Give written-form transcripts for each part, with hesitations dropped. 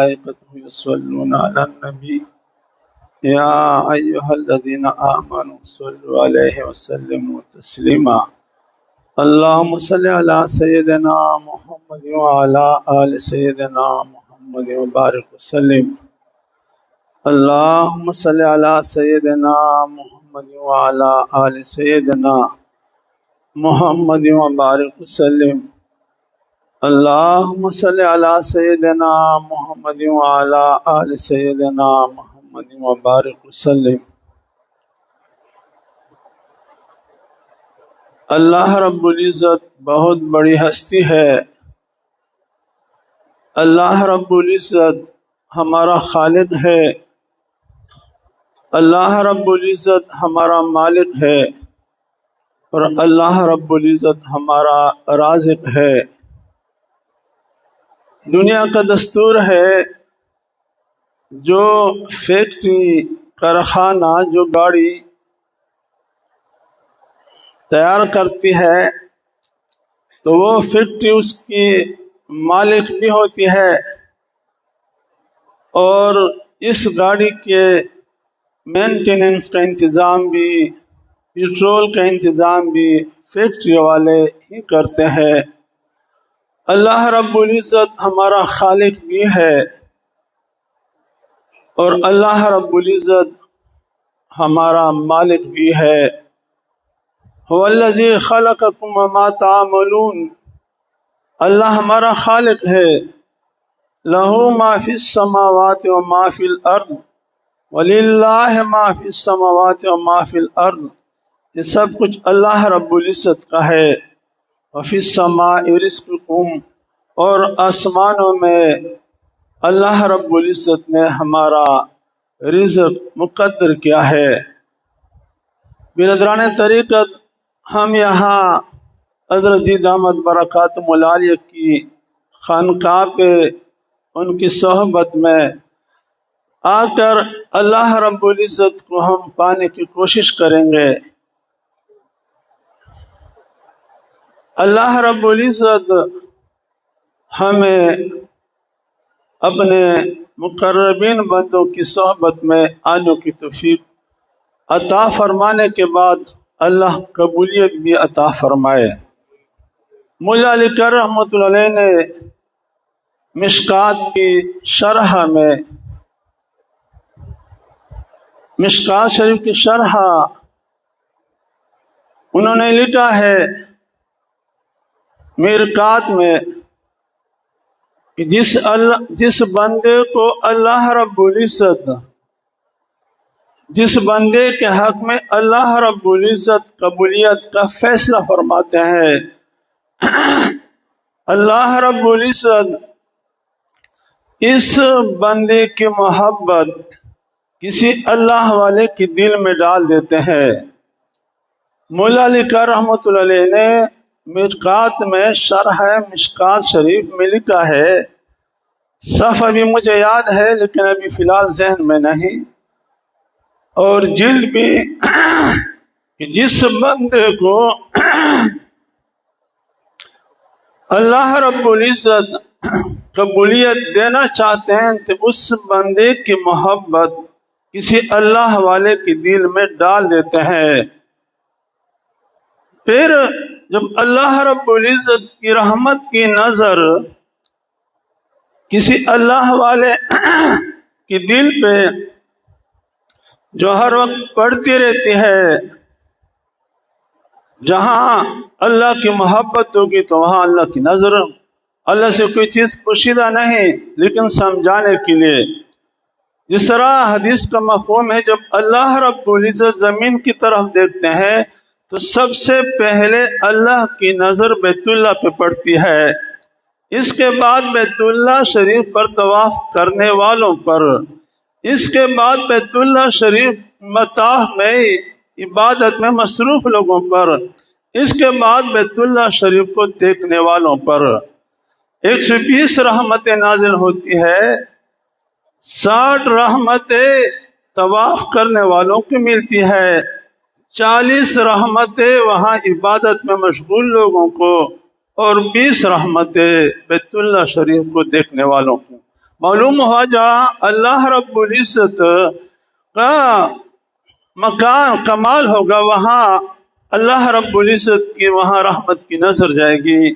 ملائكته يصلون على النبي يا أيها الذين آمنوا صلوا عليه وسلموا تسليما اللهم صل على سيدنا محمد وعلى آل سيدنا محمد وبارك وسلم اللهم صل على سيدنا محمد وعلى آل سيدنا محمد وبارك وسلم اللهم صل على سيدنا محمد وعلى آل سيدنا محمد وبارك وسلم اللہ رب العزت بہت بڑی ہستی ہے۔ اللہ رب العزت ہمارا خالق ہے، اللہ رب العزت ہمارا مالک ہے، اور اللہ رب العزت ہمارا رازق ہے۔ دنیا کا دستور ہے جو فیکٹری کارخانہ جو گاڑی تیار کرتی ہے تو وہ فیکٹری اس کی مالک بھی ہوتی ہے، اور اس گاڑی کے مینٹیننس کا انتظام بھی، پیٹرول کا انتظام بھی فیکٹری والے ہی کرتے ہیں۔ اللہ رب العزت ہمارا خالق بھی ہے، اور اللہ رب العزت ہمارا مالک بھی ہے۔ هو الذی خلقکم وما تعملون، اللہ ہمارا خالق ہے۔ لہ ما فی السماوات وما فی الارض وللہ ما فی السماوات وما فی الارض، یہ سب کچھ اللہ رب العزت کا ہے۔ وفی السماء رزقکم، اور آسمانوں میں اللہ رب العزت نے ہمارا رزق مقدر کیا ہے۔ برادران طریقت، ہم یہاں حضرت جی دامت برکاتہم العالیہ کی خانقاہ پہ ان کی صحبت میں آ کر اللہ رب العزت کو ہم پانے کی کوشش کریں گے۔ اللہ رب العزت ہمیں اپنے مقربین بندوں کی صحبت میں آنے کی توفیق عطا فرمانے کے بعد اللہ قبولیت بھی عطا فرمائے۔ مولا علی کر رحمۃ اللہ علیہ نے مشکات کی شرح میں، مشکات شریف کی شرح انہوں نے لکھا ہے میرکات میں کہ جس بندے کو اللہ رب العزت، جس بندے کے حق میں اللہ رب العزت قبولیت کا فیصلہ فرماتے ہیں، اللہ رب العزت اس بندے کی محبت کسی اللہ والے کے دل میں ڈال دیتے ہیں۔ مولا علی کا رحمۃ اللہ علیہ نے مشکات میں شرح مشکات شریف میں لکھا ہے، صف ابھی مجھے یاد ہے لیکن ابھی فی الحال ذہن میں نہیں، اور جلد بھی، کہ جس بندے کو اللہ رب العزت قبولیت دینا چاہتے ہیں تو اس بندے کی محبت کسی اللہ والے کے دل میں ڈال دیتے ہیں۔ پھر جب اللہ رب العزت کی رحمت کی نظر کسی اللہ والے کے دل پہ جو ہر وقت پڑتی رہتی ہے، جہاں اللہ کی محبت ہوگی تو وہاں اللہ کی نظر، اللہ سے کوئی چیز پوشیدہ نہیں لیکن سمجھانے کے لیے۔ جس طرح حدیث کا مفہوم ہے، جب اللہ رب العزت زمین کی طرف دیکھتے ہیں تو سب سے پہلے اللہ کی نظر بیت اللہ پہ پڑتی ہے، اس کے بعد بیت اللہ شریف پر طواف کرنے والوں پر، اس کے بعد بیت اللہ شریف مطاف میں عبادت میں مصروف لوگوں پر، اس کے بعد بیت اللہ شریف کو دیکھنے والوں پر 120 رحمتیں نازل ہوتی ہے، 60 رحمتیں طواف کرنے والوں کو ملتی ہے، 40 رحمتیں وہاں عبادت میں مشغول لوگوں کو، اور 20 رحمتیں بیت اللہ شریف کو دیکھنے والوں کو۔ معلوم ہوا جہاں اللہ رب العزت کا مکان کمال ہوگا وہاں اللہ رب العزت کی وہاں رحمت کی نظر جائے گی۔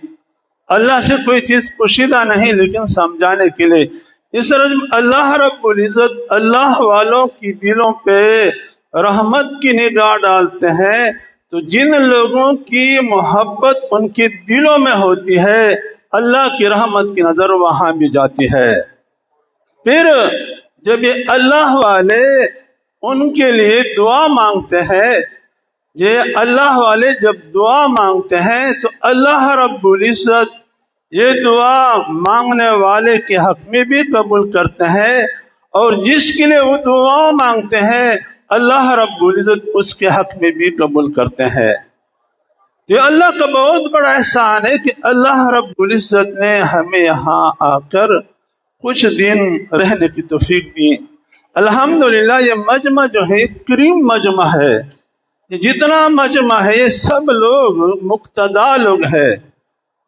اللہ سے کوئی چیز پوشیدہ نہیں لیکن سمجھانے کے لیے۔ اس طرح اللہ رب العزت اللہ والوں کی دلوں پہ رحمت کی نگاہ ڈالتے ہیں، تو جن لوگوں کی محبت ان کے دلوں میں ہوتی ہے اللہ کی رحمت کی نظر وہاں بھی جاتی ہے۔ پھر جب یہ اللہ والے ان کے لیے دعا مانگتے ہیں، یہ اللہ والے جب دعا مانگتے ہیں تو اللہ رب العزت یہ دعا مانگنے والے کے حق میں بھی قبول کرتے ہیں، اور جس کے لیے وہ دعا مانگتے ہیں اللہ رب العزت اس کے حق میں بھی قبول کرتے ہیں۔ یہ اللہ کا بہت بڑا احسان ہے کہ اللہ رب العزت نے ہمیں یہاں آ کر کچھ دن رہنے کی توفیق دی۔ الحمدللہ یہ مجمع جو ہے کریم مجمع ہے، یہ جتنا مجمع ہے یہ سب لوگ مقتدا لوگ ہیں،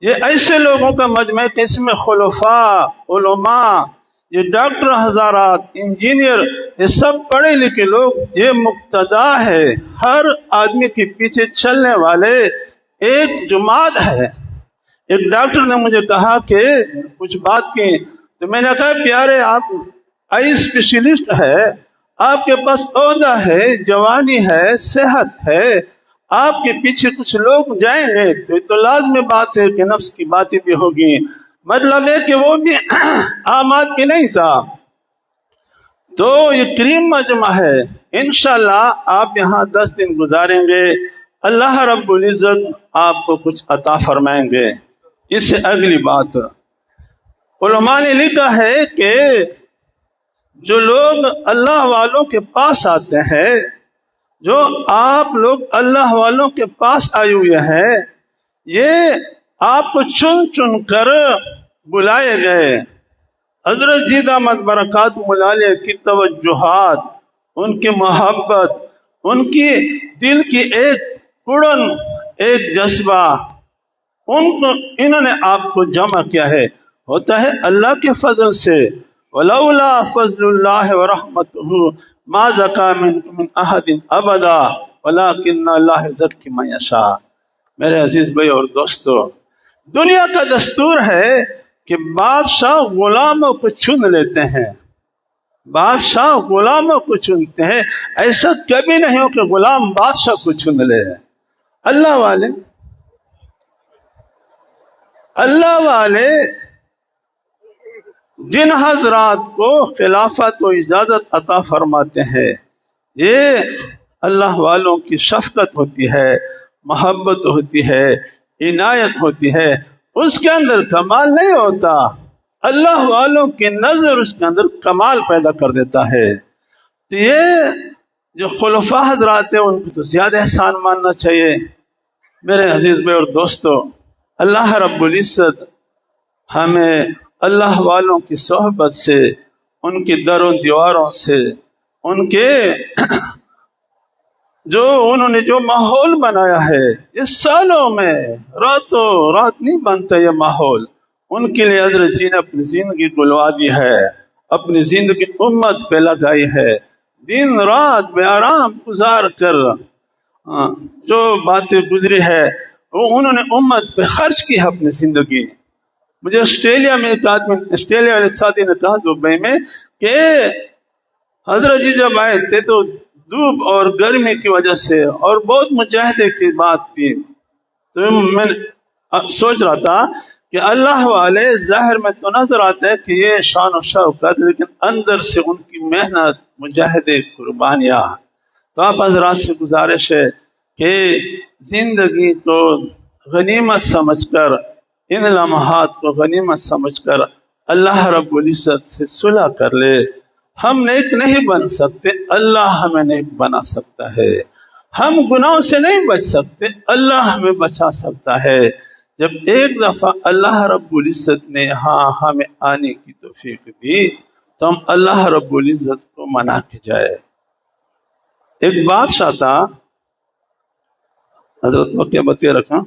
یہ ایسے لوگوں کا مجمع ہے کہ اس میں خلفاء، علماء، یہ ڈاکٹر حضرات، انجینئر، یہ سب پڑھے لکھے لوگ، یہ مقتدا ہے، ہر آدمی کے پیچھے چلنے والے ایک جماعت ہے۔ ایک ڈاکٹر نے مجھے کہا کہ کچھ بات کی تو میں نے کہا پیارے آپ آئی اسپیشلسٹ ہے، آپ کے پاس عہدہ ہے، جوانی ہے، صحت ہے، آپ کے پیچھے کچھ لوگ جائیں گے تو لازمی بات ہے کہ نفس کی باتیں بھی ہوگی۔ مطلب ہے کہ وہ بھی عام آدمی نہیں تھا۔ تو یہ کریم مجمع ہے، انشاءاللہ آپ یہاں 10 دن گزاریں گے، اللہ رب العزت آپ کو کچھ عطا فرمائیں گے۔ اس سے اگلی بات علماء نے لکھا ہے کہ جو لوگ اللہ والوں کے پاس آتے ہیں، جو آپ لوگ اللہ والوں کے پاس آئے ہوئے ہیں، یہ آپ کو چن چن کر بلائے گئے۔ حضرت جید احمد برکات ملالیہ کی توجہات، ان کی محبت، ان کی دل کی ایک اڑن، ایک جذبہ، انہوں نے آپ کو جمع کیا ہے، ہوتا ہے اللہ کے فضل سے۔ ولولا فضل اللہ ورحمتہ ما زکا منکم من احد ابدا ولکن اللہ یزکی من یشاء۔ میرے عزیز بھائی اور دوستو، دنیا کا دستور ہے کہ بادشاہ غلاموں کو چن لیتے ہیں، بادشاہ غلاموں کو چنتے ہیں، ایسا کبھی نہیں ہو کہ غلام بادشاہ کو چن لے۔ اللہ والے جن حضرات کو خلافت و اجازت عطا فرماتے ہیں، یہ اللہ والوں کی شفقت ہوتی ہے، محبت ہوتی ہے، عنایت ہوتی ہے، اس کے اندر کمال نہیں ہوتا، اللہ والوں کی نظر اس کے اندر کمال پیدا کر دیتا ہے۔ تو یہ جو خلفاء حضرات ہیں ان کو تو زیادہ احسان ماننا چاہیے۔ میرے عزیز بھائی اور دوستو، اللہ رب العزت ہمیں اللہ والوں کی صحبت سے، ان کی در و دیواروں سے، ان کے جو انہوں نے جو ماحول بنایا ہے، یہ سالوں میں راتوں رات نہیں بنتا یہ ماحول، ان کے لیے حضرت جی نے اپنی زندگی گلوا دی ہے، اپنی زندگی امت پہ لگائی ہے، دن رات بے آرام گزار کر جو باتیں گزری ہے وہ انہوں نے امت پہ خرچ کی ہے اپنی زندگی۔ مجھے آسٹریلیا میں ایک آدمی، آسٹریلیا والے ساتھی نے کہا دبئی میں کہ حضرت جی جب آئے تھے تو دھوپ اور گرمی کی وجہ سے اور بہت مجاہدے کی بات تھی، تو میں سوچ رہا تھا کہ اللہ والے ظاہر میں تو نظر آتے ہیں کہ یہ شان و شوکت، لیکن اندر سے ان کی محنت، مجاہدے، قربانیاں۔ تو آپ حضرات سے گزارش ہے کہ زندگی کو غنیمت سمجھ کر، ان لمحات کو غنیمت سمجھ کر اللہ رب العزت سے صلح کر لے۔ ہم نیک نہیں بن سکتے، اللہ ہمیں نیک بنا سکتا ہے۔ ہم گناہوں سے نہیں بچ سکتے، اللہ ہمیں بچا سکتا ہے۔ جب ایک دفعہ اللہ رب العزت نے یہاں ہمیں آنے کی توفیق دی تو ہم اللہ رب العزت کو منا کے جائے۔ ایک بادشاہ تھا، حضرت واقعہ بتے رکھا،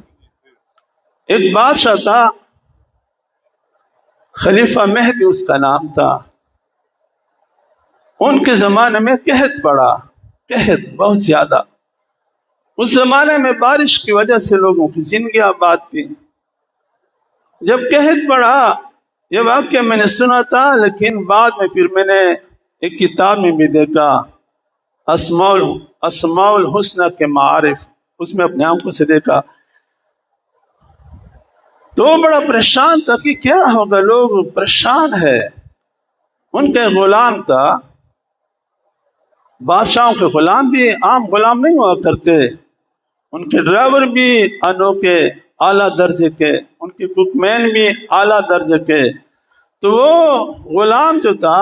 ایک بادشاہ تھا، خلیفہ مہدی اس کا نام تھا۔ ان کے زمانے میں قحط پڑا، قحط بہت زیادہ۔ اس زمانے میں بارش کی وجہ سے لوگوں کی زندگی آباد تھی۔ جب قحط پڑا، یہ واقعہ میں نے سنا تھا، لیکن بعد میں پھر میں نے ایک کتاب میں بھی دیکھا، اسماء الحسنى کے معارف، اس میں اپنے آنکھوں سے دیکھا تو وہ بڑا پریشان تھا کہ کیا ہوگا، لوگ پریشان ہے۔ ان کا غلام تھا، بادشاہوں کے غلام بھی عام غلام نہیں ہوا کرتے، ان کے ڈرائیور بھی انوکھے اعلیٰ درجے کے، ان کے کوک مین بھی اعلیٰ درجے کے۔ تو وہ غلام جو تھا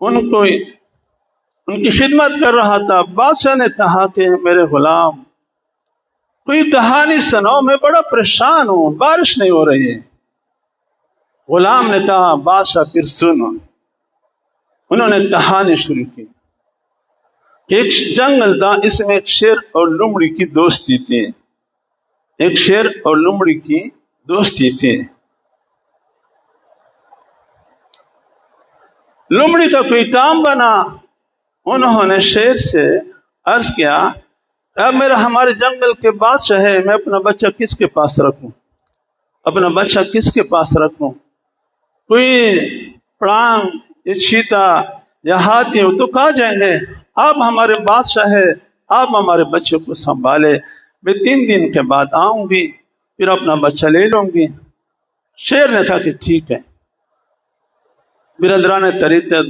ان کی خدمت کر رہا تھا۔ بادشاہ نے کہا کہ میرے غلام کوئی کہانی سناؤ، میں بڑا پریشان ہوں، بارش نہیں ہو رہی ہے۔ غلام نے کہا بادشاہ پھر سنو۔ انہوں نے کہانی شروع کی کہ ایک جنگل تھا، اس میں ایک شیر اور لومڑی کی دوستی تھی، ایک شیر اور لومڑی کی دوستی تھی۔ لومڑی کا کوئی کام بنا، انہوں نے شیر سے عرض کیا اب میرا ہمارے جنگل کے بادشاہ ہے، میں اپنا بچہ کس کے پاس رکھوں، اپنا بچہ کس کے پاس رکھوں؟ کوئی پڑانگ یا چیتا یا ہاتھی ہو تو کہا جائیں گے آپ ہمارے بادشاہ ہے، آپ ہمارے بچے کو سنبھالے، میں 3 دن کے بعد آؤں گی، پھر اپنا بچہ لے لوں گی۔ شیر نے کہا کہ ٹھیک ہے۔ برادران طریقت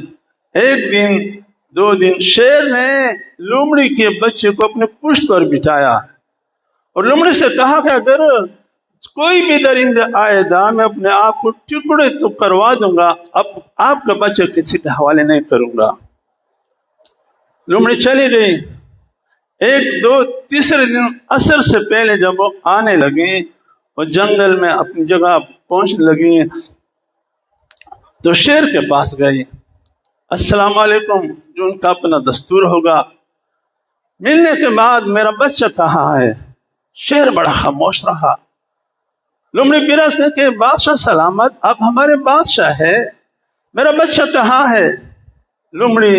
1 دن 2 دن شیر نے لومڑی کے بچے کو اپنے پشت پر بٹھایا اور لومڑی سے کہا کہ اگر کوئی بھی درندہ آئے گا میں اپنے آپ کو ٹکڑے تو کروا دوں گا، اب آپ کا بچہ کسی کے حوالے نہیں کروں گا۔ لومڑی چلی گئی۔ 1 2 تیسرے دن عصر سے پہلے جب وہ آنے لگی، وہ جنگل میں اپنی جگہ پہنچنے لگی تو شیر کے پاس گئی، السلام علیکم، جو ان کا اپنا دستور ہوگا۔ ملنے کے بعد میرا بچہ کہاں ہے؟ شیر بڑا خاموش رہا۔ لومڑی برس نے کہ بادشاہ سلامت، آپ ہمارے بادشاہ ہے، میرا بچہ کہاں ہے؟ لومڑی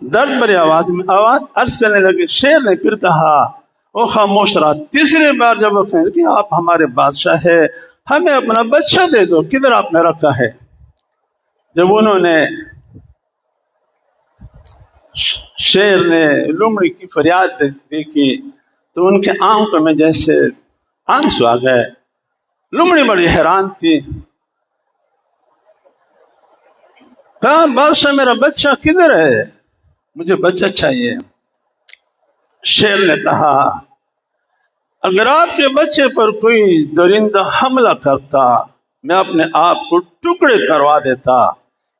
درد بھری آواز میں عرض کرنے لگی۔ شیر نے پھر کہا، وہ خاموش رہا۔ تیسری بار جب وہ کہنے کہ آپ ہمارے بادشاہ ہے، ہمیں اپنا بچہ دے دو، کدھر آپ نے رکھا ہے؟ جب انہوں نے شیر نے لومڑی کی فریاد دیکھی تو ان کے آنکھوں میں جیسے آنسو آ گئے۔ لومڑی بڑی حیران تھی، کہا بادشاہ میرا بچہ کدھر ہے؟ مجھے بچہ چاہیے۔ شیر نے کہا اگر آپ کے بچے پر کوئی درندہ حملہ کرتا میں اپنے آپ کو ٹکڑے کروا دیتا۔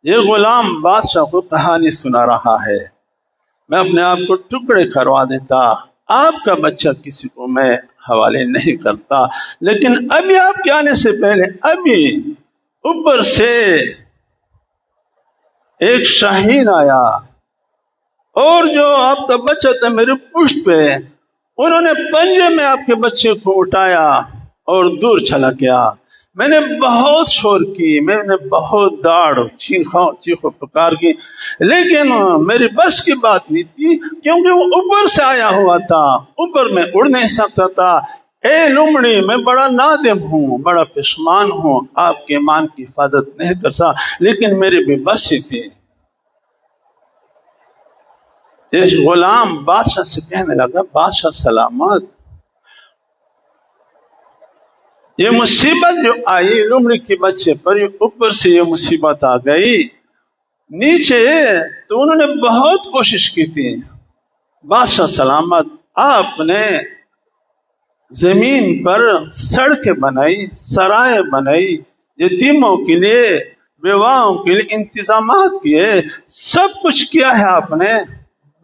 یہ غلام بادشاہ کو کہانی سنا رہا ہے، میں اپنے آپ کو ٹکڑے کروا دیتا، آپ کا بچہ کسی کو میں حوالے نہیں کرتا۔ لیکن ابھی آپ کے آنے سے پہلے ابھی اوپر سے ایک شاہین آیا اور جو آپ کا بچہ تھا میرے پشت پہ، انہوں نے پنجے میں آپ کے بچے کو اٹھایا اور دور چلا گیا۔ میں نے بہت شور کی، میں نے بہت داڑ چیخو پکار کی، لیکن میری بس کی بات نہیں تھی کیونکہ وہ اوپر سے آیا ہوا تھا، اوپر میں اڑ نہیں سکتا تھا۔ اے لومڑی میں بڑا نادم ہوں، بڑا پشمان ہوں، آپ کے ایمان کی حفاظت نہیں کر سکا، لیکن میری بے بسی تھی۔ ایک غلام بادشاہ سے کہنے لگا بادشاہ سلامت، یہ مصیبت جو آئی لومڑی کے بچے پر، اوپر سے یہ مصیبت آ گئی، نیچے تو انہوں نے بہت کوشش کی تھی۔ بادشاہ سلامت، آپ نے زمین پر سڑکیں بنائی، سرائے بنائی، یتیموں کے لیے، بیواؤں کے لیے انتظامات کیے، سب کچھ کیا ہے آپ نے،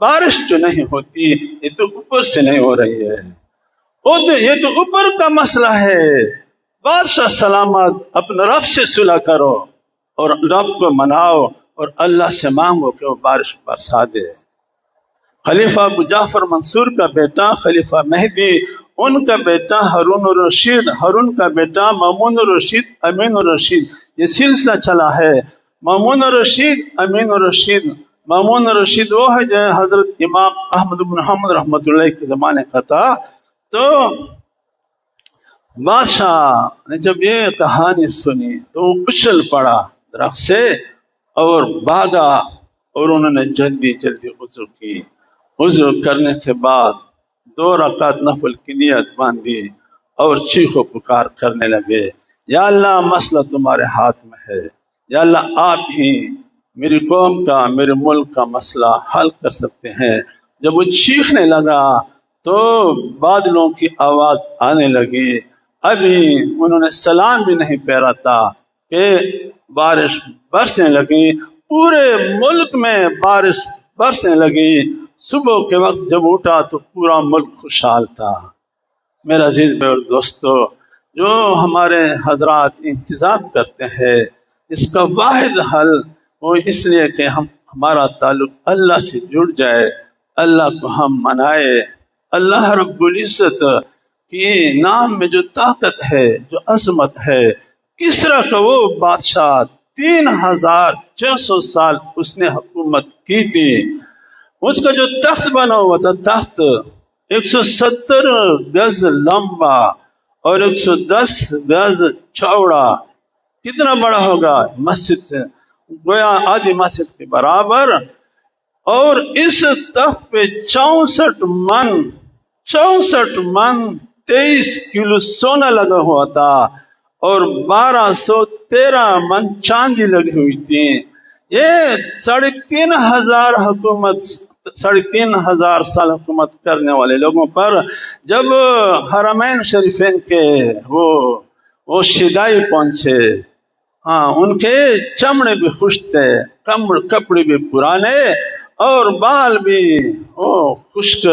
بارش جو نہیں ہوتی یہ تو اوپر سے نہیں ہو رہی ہے، یہ تو اوپر کا مسئلہ ہے۔ بادشاہ سلامت، اپنے رب سے صلح کرو اور رب کو مناؤ اور اللہ سے مانگو کہ وہ بارش برسا دے۔ خلیفہ ابو جعفر منصور کا بیٹا خلیفہ مہدی ان کا بیٹا ہارون الرشید، ہارون کا بیٹا مامون الرشید، امین الرشید، یہ سلسلہ چلا ہے۔ مامون الرشید، امین الرشید، مامون الرشید وہ ہے جو حضرت امام احمد بن حنبل رحمۃ اللہ کے زمانے کا تھا۔ تو بادشاہ نے جب یہ کہانی سنی تو وہ اچھل پڑا درخت سے اور بھاگا، اور انہوں نے جلدی جلدی وضو کی۔ وضو کرنے کے بعد 2 رکعت نفل کی نیت باندھی اور چیخ و پکار کرنے لگے، یا اللہ مسئلہ تمہارے ہاتھ میں ہے، یا اللہ آپ ہی میری قوم کا، میرے ملک کا مسئلہ حل کر سکتے ہیں۔ جب وہ چیخنے لگا تو بادلوں کی آواز آنے لگی، ابھی انہوں نے سلام بھی نہیں پھیرا تھا کہ بارش برسنے لگی، پورے ملک میں بارش برسنے لگی۔ صبح کے وقت جب اٹھا تو پورا ملک خوشحال تھا۔ میرا عزیز اور دوستو، جو ہمارے حضرات انتظام کرتے ہیں، اس کا واحد حل وہ اس لیے کہ ہمارا تعلق اللہ سے جڑ جائے، اللہ کو ہم منائے۔ اللہ رب العزت کے نام میں جو طاقت ہے، جو عظمت ہے، کسرا کا وہ بادشاہ 3600 سال اس نے حکومت کی تھی، اس کا جو تخت بنا ہوا تھا، تخت 170 گز لمبا اور 110 گز چوڑا، کتنا بڑا ہوگا؟ مسجد سے گویا آدھی مسجد کے برابر، اور اس تخت پہ 64 من 23 کلو سونا لگا ہوا تھا اور 1213 من چاندی لگی ہوئی تھی۔ یہ 3500 سال حکومت کرنے والے لوگوں پر جب حرمین شریفین کے وہ شدائی پہنچے، ان کے چمڑے بھی خشک تھے، کپڑے بھی پرانے اور بال بھی خشک،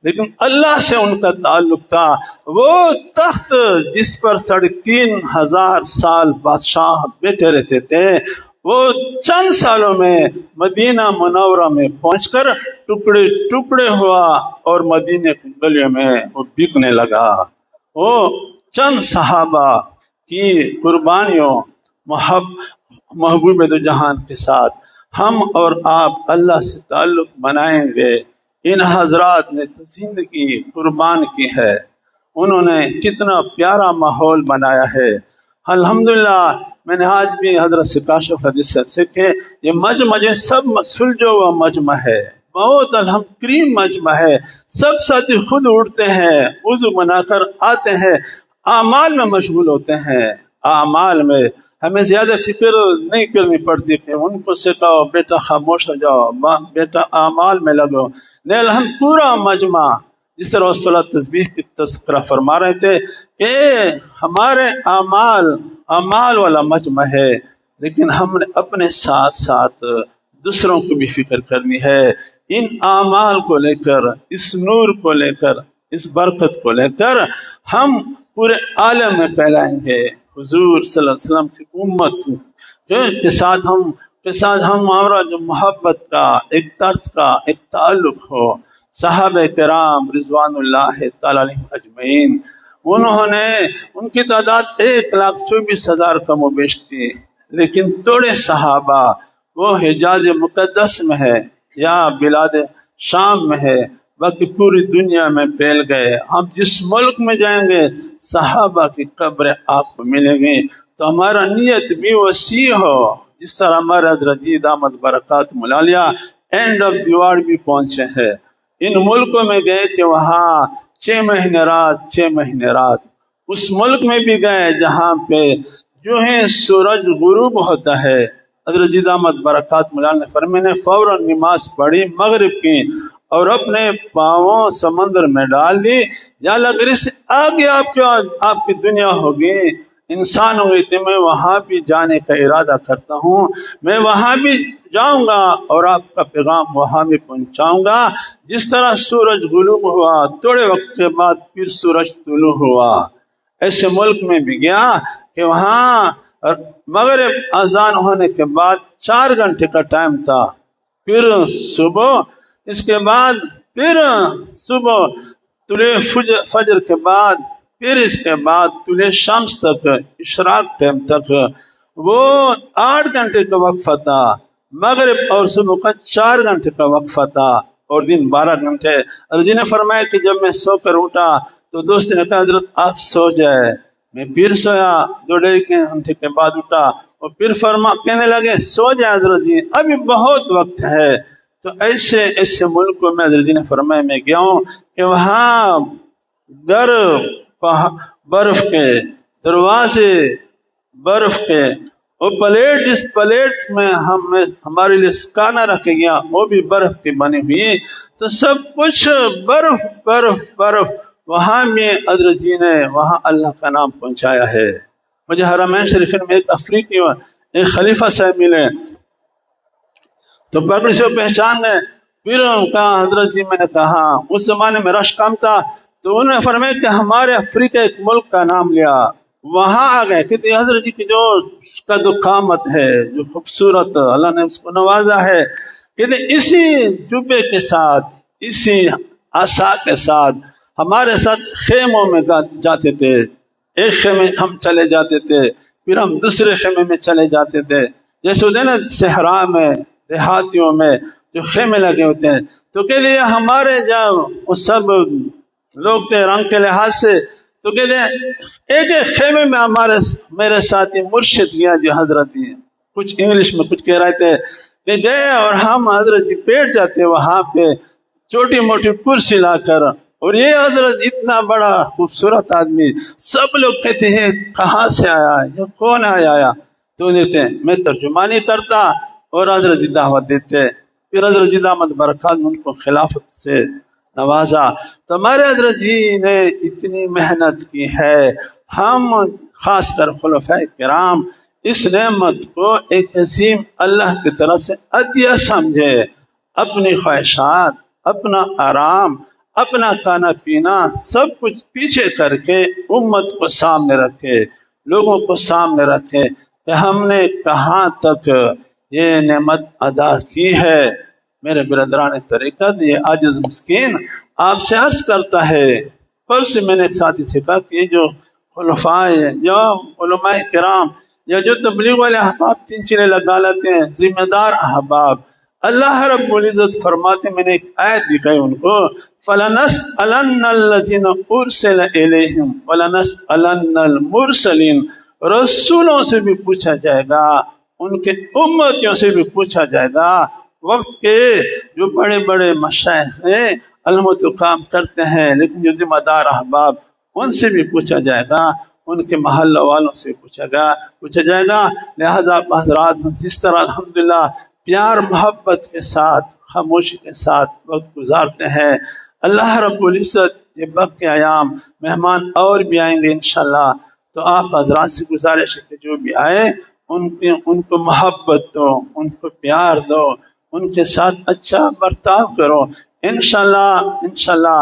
لیکن اللہ سے ان کا تعلق تھا۔ وہ تخت جس پر 3500 سال بادشاہ بیٹھے رہتے تھے، وہ چند سالوں میں مدینہ منورہ میں پہنچ کر ٹکڑے ٹکڑے ہوا اور مدینہ کی گلیوں میں وہ بکنے لگا۔ وہ چند صحابہ کی قربانیوں، محبوب دو جہان کے ساتھ ہم اور آپ اللہ سے تعلق بنائیں گے۔ ان حضرات نے تو زندگی قربان کی ہے، انہوں نے کتنا پیارا ماحول بنایا ہے۔ الحمدللہ میں نے آج بھی حضرت سے کاشف حدیث سے کہ یہ مجمع سب سلجھا ہوا مجمع ہے، بہت کریم مجمع ہے، سب ساتھی خود اٹھتے ہیں، وضو بنا کر آتے ہیں، اعمال میں مشغول ہوتے ہیں۔ اعمال میں ہمیں زیادہ فکر نہیں کرنی پڑتی کہ ان کو سکھاؤ بیٹا خاموش ہو جاؤ، بیٹا اعمال میں لگو، نہیں، ہم پورا مجمع جس طرح صلاۃ تسبیح کی تذکرہ فرما رہے تھے کہ ہمارے اعمال والا مجمع ہے، لیکن ہم نے اپنے ساتھ ساتھ دوسروں کو بھی فکر کرنی ہے۔ ان اعمال کو لے کر، اس نور کو لے کر، اس برکت کو لے کر ہم پورے عالم میں پھیلائیں گے۔ حضور صلی اللہ علیہ وسلم کی امت کے ساتھ ہمارا جو محبت کا، ایک طرز کا، ایک تعلق ہو۔ صحابہ کرام رضوان اللہ تعالی علیہم اجمعین، ان کی تعداد 1,24,000 کم و بیش تھی، لیکن تھوڑے صحابہ وہ حجاز مقدس میں ہے یا بلاد شام میں ہے، باقی پوری دنیا میں پھیل گئے۔ ہم جس ملک میں جائیں گے صحابہ کی قبریں آپ کو ملیں گی، تو ہمارا نیت بھی وسیع ہو، جس طرح ہمارے حضرت جی دامت برکات ملالیہ اینڈ آف دی ورلڈ بھی پہنچے ہیں۔ ان ملکوں میں گئے کہ وہاں 6 مہینے رات، اس ملک میں بھی گئے جہاں پہ جو ہے سورج غروب ہوتا ہے، حضرت جی دامت برکات ملالیہ نے فرمایا فوراً نماز پڑھی مغرب کی اور اپنے پاؤں سمندر میں ڈال دی، یا اگر اس سے آگے آپ کی دنیا ہوگی، انسان ہوگی، تو میں وہاں بھی جانے کا ارادہ کرتا ہوں، میں وہاں بھی جاؤں گا اور آپ کا پیغام وہاں بھی پہنچاؤں گا۔ جس طرح سورج غروب ہوا، تھوڑے وقت کے بعد پھر سورج طلوع ہوا، ایسے ملک میں بھی گیا کہ وہاں مغرب اذان ہونے کے بعد 4 گھنٹے کا ٹائم تھا، پھر صبح، اس کے بعد پھر صبح طلوع فجر کے بعد، پھر اس کے بعد طلوع شمس تک، اشراق ٹائم تک وہ 8 گھنٹے کا وقفہ تھا، مغرب اور صبح کا 4 گھنٹے کا وقفہ تھا، اور دن 12 گھنٹے۔ حضرت نے فرمایا کہ جب میں سو کر اٹھا تو دوست نے کہا حضرت آپ سو جائے، میں پھر سویا، 2 گھنٹے کے بعد اٹھا اور پھر کہنے لگے سو جائے حضرت جی ابھی بہت وقت ہے۔ تو ایسے ملکوں میں حضرت نے فرمایا میں گیا ہوں کہ وہاں گھر برف کے، دروازے برف کے، وہ پلیٹ جس پلیٹ میں ہمارے لیے کھانا رکھے گیا وہ بھی برف کی بنی ہوئی، تو سب کچھ برف برف برف۔ وہاں میں حضرت جی نے وہاں اللہ کا نام پہنچایا ہے۔ مجھے حرمین شریفین میں ایک افریقی ایک خلیفہ صاحب ملے تو پکڑ سے پہچان گئے، پھر کہا حضرت جی میں نے کہا اس زمانے میں رش کم تھا، تو انہوں نے فرمایا کہ ہمارے افریقہ ایک ملک کا نام لیا، وہاں آ گئے کہ حضرت جی کی جو قد و قامت ہے، جو خوبصورت اللہ نے اس کو نوازا ہے، کہ اسی جبے کے ساتھ، اسی عصا کے ساتھ ہمارے ساتھ خیموں میں جاتے تھے، ایک خیمے ہم چلے جاتے تھے پھر ہم دوسرے خیمے میں چلے جاتے تھے، جیسے ہوتے ہیں نا صحرا میں دیہاتیوں میں جو خیمے لگے ہوتے ہیں، تو کہ لیے ہمارے جب وہ سب لوگ تھے رنگ کے لحاظ سے، تو کہتے ہیں ایک ایک خیمے میں میرے ساتھی مرشد گیا جو حضرت جی کچھ انگلش میں کچھ کہہ رہے تھے کہ گئے، اور ہم حضرت جی بیٹھ جاتے وہاں پہ چھوٹی موٹی کرسی لا کر، اور یہ حضرت اتنا بڑا خوبصورت آدمی، سب لوگ کہتے ہیں کہاں سے آیا، یہ کون آیا، تو دیتے ہیں میں ترجمانی کرتا اور حضرت جی دعوت دیتے، پھر حضرت جی دامت برکات ان کو خلافت سے نوازا۔ تو ہمارے حضرت جی نے اتنی محنت کی ہے، ہم خاص کر خلفائے کرام اس نعمت کو ایک عظیم اللہ کی طرف سے عطیہ سمجھے، اپنی خواہشات، اپنا آرام، اپنا کھانا پینا سب کچھ پیچھے کر کے امت کو سامنے رکھے، لوگوں کو سامنے رکھے کہ ہم نے کہاں تک یہ نعمت ادا کی ہے۔ میرے برادران طریقت، یہ عاجز مسکین آپ سے عرض کرتا ہے، پرسے میں نے ایک ساتھی سے کہا کہ جو خلفاء جو علماء کرام یا جو تبلیغ والے احباب 3 چیزیں لگا لیتے ہیں، ذمہ دار احباب، اللہ رب العزت فرماتے، میں نے ایک آیت دکھائی ان کو، فَلَنَسْأَلَنَّ الَّذِينَ أُرْسِلَ إِلَيْهِمْ وَلَنَسْأَلَنَّ الْمُرْسَلِينَ، رسولوں سے بھی پوچھا جائے گا، ان کے امتیوں سے بھی پوچھا جائے گا، وقت کے جو بڑے بڑے مشائخ ہیں علمت کام کرتے ہیں، لیکن جو ذمہ دار احباب ان سے بھی پوچھا جائے گا، ان کے محلہ والوں سے پوچھا جائے گا۔ لہذا حضرات جس طرح الحمدللہ پیار محبت کے ساتھ، خاموشی کے ساتھ وقت گزارتے ہیں، اللہ رب العزت یہ باقی ایام مہمان اور بھی آئیں گے انشاءاللہ، تو آپ حضرات سے گزارش ہے کہ جو بھی آئے ان کو محبت دو، ان کو پیار دو، ان کے ساتھ اچھا برتاؤ کرو، انشاءاللہ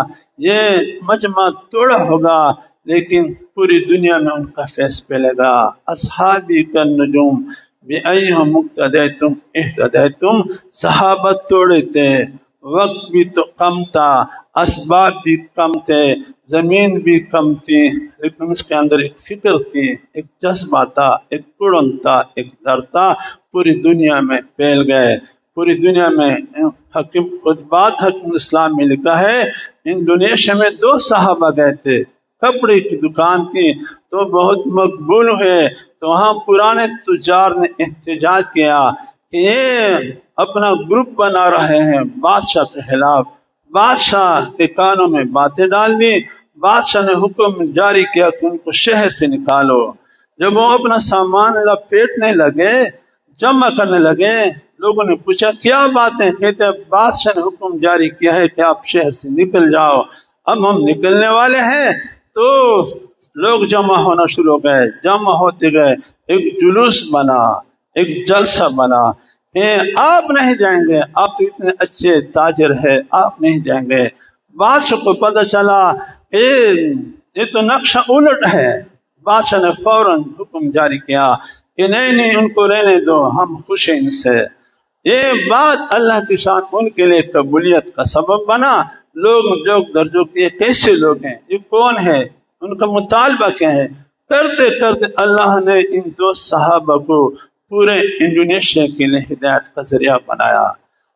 یہ مجمع توڑا ہوگا لیکن پوری دنیا میں ان کا فیض پھیلے گا۔ اصحابی کالنجوم بِأَيْهِمْ مُقْتَدَيْتُمْ اهْتَدَيْتُمْ، صحابہ توڑے تھے، وقت بھی تو کم تھا، اسباب بھی کم تھے، زمین بھی کم تھی، لیکن اس کے اندر ایک فکر تھی، ایک جذبہ تھا، ایک اڑن تھا، ایک ڈر تھا، پوری دنیا میں پھیل گئے، پوری دنیا میں۔ حکیم خطبات حکیم اسلام میں لکھا ہے انڈونیشیا میں 2 صحابہ گئے تھے، کپڑے کی دکان تھی تو بہت مقبول ہوئے، تو وہاں پرانے تجار نے احتجاج کیا کہ یہ اپنا گروپ بنا رہے ہیں بادشاہ کے خلاف، بادشاہ کے کانوں میں باتیں ڈال دی، بادشاہ نے حکم جاری کیا کہ ان کو شہر سے نکالو۔ جب وہ اپنا سامان لپیٹنے لگے، جمع کرنے لگے، لوگوں نے پوچھا کیا باتیں، کہتے ہیں بادشاہ نے حکم جاری کیا ہے کہ آپ شہر سے نکل جاؤ۔ اب ہم نکلنے والے ہیں تو لوگ جمع ہونا شروع ہو گئے، جمع ہوتے گئے، ایک جلوس بنا، ایک جلسہ بنا کہ آپ نہیں جائیں گے، آپ تو اتنے اچھے تاجر ہیں، آپ نہیں جائیں گے۔ بادشاہ کو پتہ چلا کہ یہ تو نقشہ الٹ ہے، بادشاہ نے فوراً حکم جاری کیا کہ نہیں ان کو رہنے دو، ہم خوش ہیں ان سے۔ یہ بات اللہ کی شان ان کے لیے قبولیت کا سبب بنا، لوگ جوک در جوک یہ کیسے لوگ ہیں، یہ کون ہے، ان کا مطالبہ کیا ہے، کرتے کرتے اللہ نے ان دو صحابہ کو پورے انڈونیشیا کے لیے ہدایت کا ذریعہ بنایا۔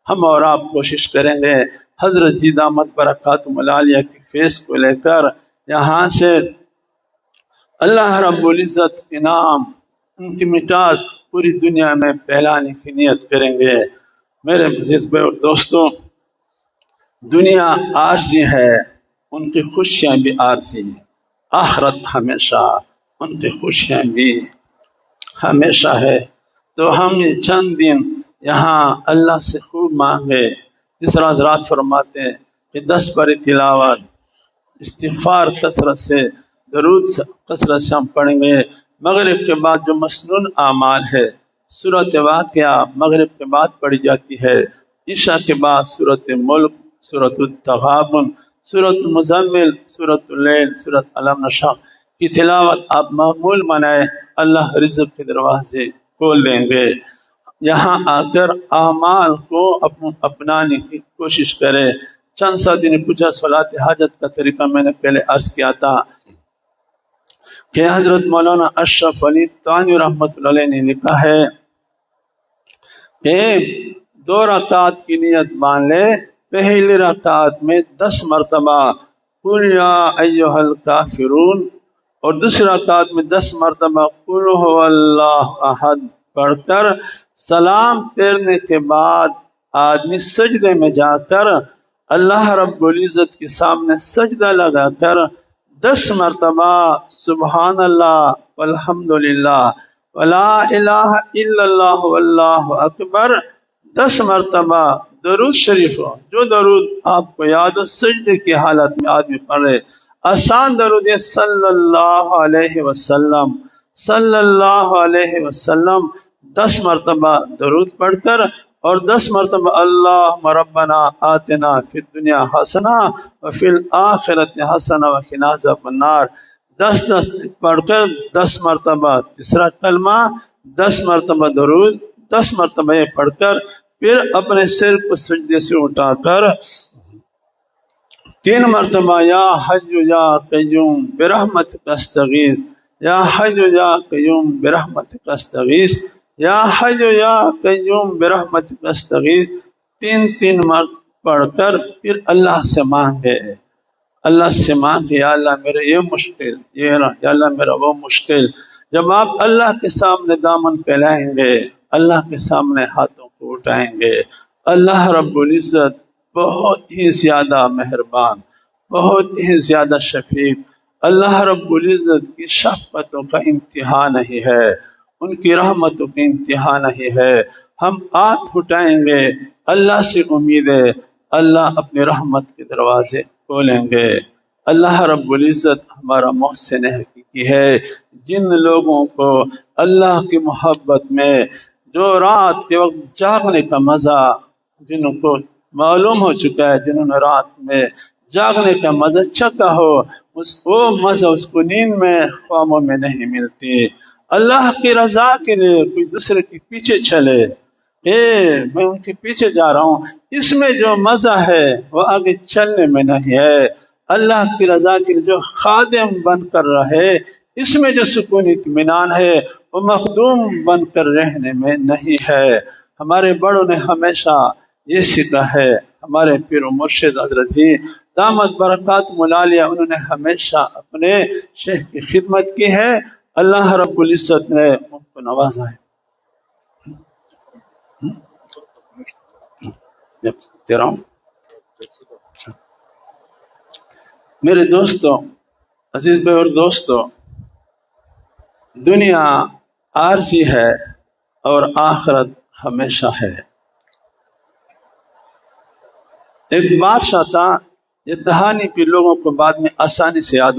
ہم اور آپ کوشش کریں گے حضرت جی دامت برکاتہم العالیہ کی فیس کو لے کر یہاں سے اللہ رب العزت کے نام، ان کی مٹاس پوری دنیا میں پھیلانے کی نیت کریں گے۔ میرے عزیز بھائی اور دوستوں، دنیا عارضی ہے، ان کی خوشیاں بھی عارضی ہیں، آخرت ہمیشہ، ان کی خوشیاں بھی ہمیشہ ہے۔ تو ہم یہ چند دن یہاں اللہ سے خوب مانگے، جس طرح حضرات فرماتے ہیں کہ 10 بار تلاوت، استغفار کثرت سے، درود کثرت سے ہم پڑھیں گے۔ مغرب کے بعد جو مسنون اعمال ہے، سورۃ واقعہ مغرب کے بعد پڑھی جاتی ہے، عشاء کے بعد سورۃ ملک، سورۃ التغابن، سورۃ المزمل، سورۃ اللیل، سورۃ علم نشرح کی تلاوت آپ معمول بنائیں، اللہ رزق کے دروازے کھول دیں گے۔ یہاں آ کر اعمال کو اپنانے کی کوشش کرے۔ چند ساتھی نے پوچھا صلاۃ حاجت کا طریقہ، میں نے پہلے عرض کیا تھا کہ حضرت مولانا اشرف علی تھانوی رحمۃ اللہ علیہ نے لکھا ہے کہ 2 رکعت کی نیت مان لے، پہلی رکعت میں 10 مرتبہ قل یا ایھا الکافرون اور دوسری رکعت میں 10 مرتبہ قل ھو اللہ احد پڑھ کر سلام پھیرنے کے بعد آدمی سجدے میں جا کر اللہ رب العزت کے سامنے سجدہ لگا کر 10 مرتبہ سبحان اللہ والحمد للہ ولا الہ الا اللہ واللہ اکبر 10 مرتبہ درود شریف ہو، جو درود آپ کو یاد ہو سجدے کی حالت میں آدمی پڑھے۔ آسان درود ہے صلی اللہ علیہ وسلم، صلی اللہ علیہ وسلم 10 مرتبہ درود پڑھ کر اور 10 مرتبہ اللہم ربنا آتنا فی الدنیا حسنہ وفی الآخرۃ حسنہ وقنا عذاب النار 10 پڑھ کر 10 مرتبہ تیسرا کلمہ، 10 مرتبہ درود، 10 مرتبہ یہ پڑھ کر پھر اپنے سر کو سجدے سے اٹھا کر 3 مرتبہ یا حی یا قیوم برحمتک استغیث، یا حی یا قیوم برحمتک استغیث، یا حی یا قیوم برحمتک استغیث 3 مرتبہ پڑھ کر پھر اللہ سے مانگے، اللہ سے مانگے یا اللہ میرے یہ مشکل، یا اللہ میرا وہ مشکل۔ جب آپ اللہ کے سامنے دامن پھیلائیں گے، اللہ کے سامنے ہاتھوں کو اٹھائیں گے، اللہ رب العزت بہت ہی زیادہ مہربان، بہت ہی زیادہ شفیق، اللہ رب العزت کی شفقتوں کا انتہا نہیں ہے، ان کی رحمتوں کا انتہا نہیں ہے۔ ہم ہاتھ اٹھائیں گے، اللہ سے امید ہے اللہ اپنی رحمت کے دروازے کھولیں گے۔ اللہ رب العزت ہمارا محسن حقیقی ہے۔ جن لوگوں کو اللہ کی محبت میں جو رات کے وقت جاگنے کا مزہ جنہوں کو معلوم ہو چکا ہے، جنہوں نے رات میں جاگنے کا مزہ چکا ہو، وہ مزہ اس کو نیند میں خوابوں میں نہیں ملتی۔ اللہ کی رضا کے لیے کوئی دوسرے کے پیچھے چلے، میں ان کے پیچھے جا رہا ہوں، اس میں جو مزہ ہے وہ آگے چلنے میں نہیں ہے۔ اللہ کی رضا کے لیے جو خادم بن کر رہے، اس میں جو سکون اطمینان ہے وہ مخدوم بن کر رہنے میں نہیں ہے۔ ہمارے بڑوں نے ہمیشہ یہ سیکھا ہے، ہمارے پیر و مرشد حضرت جی دامت برکاتہم العالیہ انہوں نے ہمیشہ اپنے شیخ کی خدمت کی ہے، اللہ رب العزت نے ان کو نوازا ہے۔ میرے دوستوں، عزیز بھائی اور دوستوں، دنیا عارضی ہے اور آخرت ہمیشہ ہے۔ ایک بادشاہ تھا، یہ کہانی پہ لوگوں کو بعد میں آسانی سے یاد